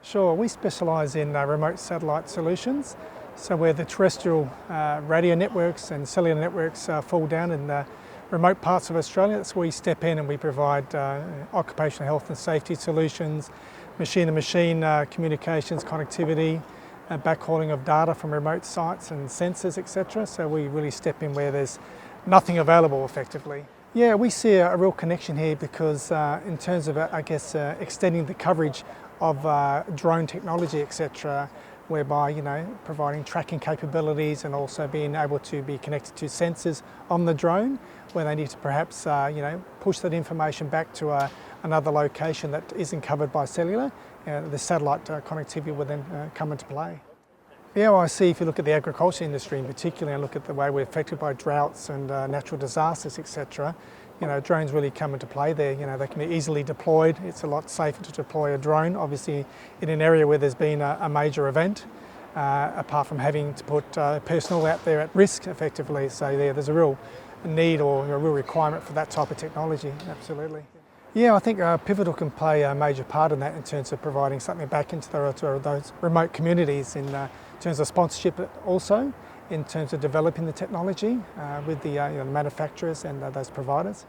Sure, we specialise in remote satellite solutions. So where the terrestrial radio networks and cellular networks fall down in the remote parts of Australia, that's where we step in and we provide occupational health and safety solutions, machine-to-machine communications, connectivity, backhauling of data from remote sites and sensors, etc. So we really step in where there's nothing available effectively. Yeah, we see a real connection here because in terms of, extending the coverage of drone technology, etc., whereby, providing tracking capabilities and also being able to be connected to sensors on the drone, where they need to perhaps, push that information back to another location that isn't covered by cellular. The satellite connectivity will then come into play. Yeah, well, I see if you look at the agriculture industry in particular and look at the way we're affected by droughts and natural disasters, etc., drones really come into play there. They can be easily deployed. It's a lot safer to deploy a drone, obviously, in an area where there's been a major event, apart from having to put personnel out there at risk, effectively. So there's a real need or a real requirement for that type of technology, absolutely. Yeah, I think Pivotel can play a major part in that in terms of providing something back into those remote communities in terms of sponsorship also, in terms of developing the technology with the manufacturers and those providers.